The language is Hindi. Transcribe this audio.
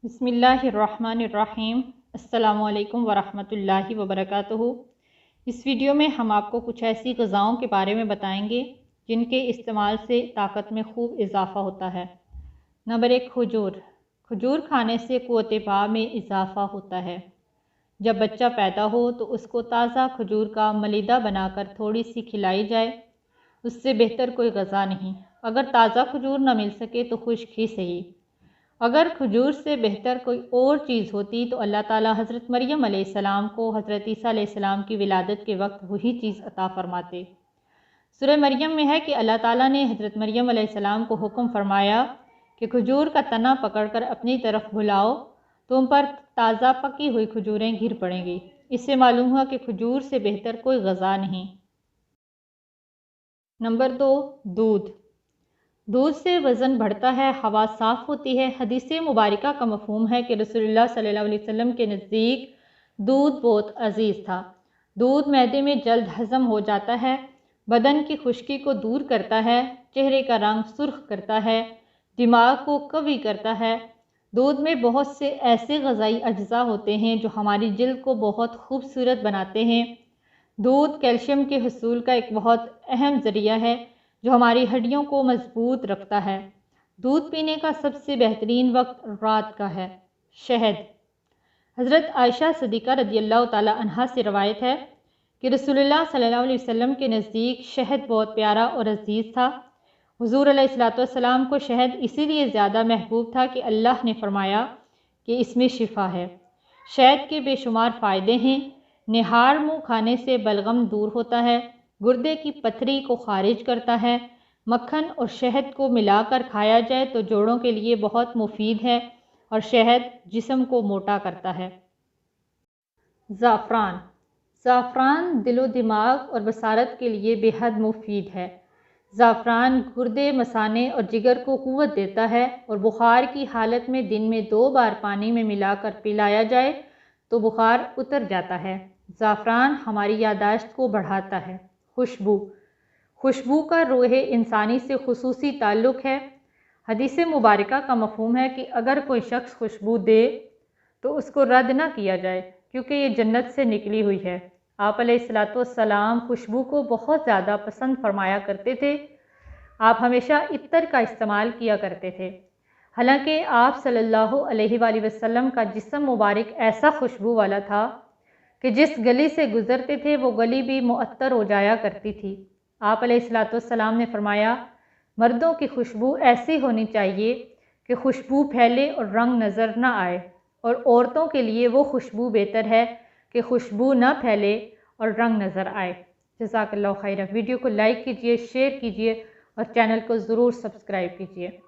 बिस्मिल्लाहिर्रहमानिर्रहीम। अस्सलामुअलैकुम वरहमतुल्लाहि वबरकातुहू। इस वीडियो में हम आपको कुछ ऐसी ग़िज़ाओं के बारे में बताएंगे जिनके इस्तेमाल से ताकत में खूब इजाफ़ा होता है। नंबर 1, खजूर। खजूर खाने से क़ुव्वत बा में इजाफ़ा होता है। जब बच्चा पैदा हो तो उसको ताज़ा खजूर का मलीदा बनाकर थोड़ी सी खिलाई जाए, उससे बेहतर कोई ग़िज़ा नहीं। अगर ताज़ा खजूर न मिल सके तो खुश्क ही सही। अगर खजूर से बेहतर कोई और चीज़ होती तो अल्लाह ताला हज़रत मरियम अलैहिस्सलाम को हज़रत ईसा अलैहिस्सलाम की विलादत के वक्त वही चीज़ अता फ़रमाते। सूरह मरियम में है कि अल्लाह ताला ने हज़रत मरियम अलैहिस्सलाम को हुक्म फरमाया कि खजूर का तना पकड़कर अपनी तरफ बुलाओ तो उन पर ताज़ा पकी हुई खजूरें गिर पड़ेंगी। इससे मालूम हुआ कि खजूर से बेहतर कोई ग़िज़ा नहीं। नंबर 2, दूध। दूध से वज़न बढ़ता है, हवा साफ़ होती है। हदीस मुबारका का मफ़हूम है कि रसूलुल्लाह सल्लल्लाहु अलैहि वसल्लम के नज़दीक दूध बहुत अज़ीज़ था। दूध मैदे में जल्द हज़म हो जाता है, बदन की खुश्की को दूर करता है, चेहरे का रंग सुर्ख करता है, दिमाग को कवी करता है। दूध में बहुत से ऐसे ग़िज़ाई अज्ज़ा होते हैं जो हमारी जिल्द को बहुत खूबसूरत बनाते हैं। दूध कैल्शियम के हुसूल का एक बहुत अहम ज़रिया है जो हमारी हड्डियों को मजबूत रखता है। दूध पीने का सबसे बेहतरीन वक्त रात का है। शहद। हज़रत आयशा सिद्दीक़ा रज़ियल्लाहु ताला अन्हा से रवायत है कि रसूलुल्लाह सल्लल्लाहु अलैहि वसल्लम के नज़दीक शहद बहुत प्यारा और अजीज़ था। हुज़ूर अलैहिस्सलातु वस्सलाम को शहद इसीलिए ज़्यादा महबूब था कि अल्लाह ने फरमाया कि इसमें शिफा है। शहद के बेशुमार फ़ायदे हैं। निहार मुँह खाने से बलगम दूर होता है, गुर्दे की पथरी को खारिज करता है। मक्खन और शहद को मिलाकर खाया जाए तो जोड़ों के लिए बहुत मुफीद है और शहद जिस्म को मोटा करता है। ज़ाफ़रान। ज़ाफ़रान दिलो दिमाग और बसारत के लिए बेहद मुफीद है। ज़ाफ़रान गुर्दे, मसाने और जिगर को क़ुव्वत देता है और बुखार की हालत में दिन में 2 बार पानी में मिलाकर पिलाया जाए तो बुखार उतर जाता है। ज़ाफ़रान हमारी यादाश्त को बढ़ाता है। खुशबू। खुशबू का रूह इंसानी से खुसूसी ताल्लुक़ है। हदीस मुबारका का मफ़हूम है कि अगर कोई शख्स खुशबू दे तो उसको रद्द ना किया जाए क्योंकि ये जन्नत से निकली हुई है। आप अलैहिस्सलातु वस्सलाम खुशबू को बहुत ज़्यादा पसंद फरमाया करते थे। आप हमेशा इत्तर का इस्तेमाल किया करते थे। हालांकि आप सल्लल्लाहु अलैहि वसल्लम का जिस्म मुबारक ऐसा खुशबू वाला था कि जिस गली से गुज़रते थे वो गली भी मुअत्तर हो जाया करती थी। आप अलैहिस्सलातु वस्सलाम ने फरमाया, मर्दों की खुशबू ऐसी होनी चाहिए कि खुशबू फैले और रंग नज़र न आए, और औरतों के लिए वो खुशबू बेहतर है कि खुशबू न फैले और रंग नज़र आए। जज़ाकल्लाहु खैरन। वीडियो को लाइक कीजिए, शेयर कीजिए और चैनल को ज़रूर सब्सक्राइब कीजिए।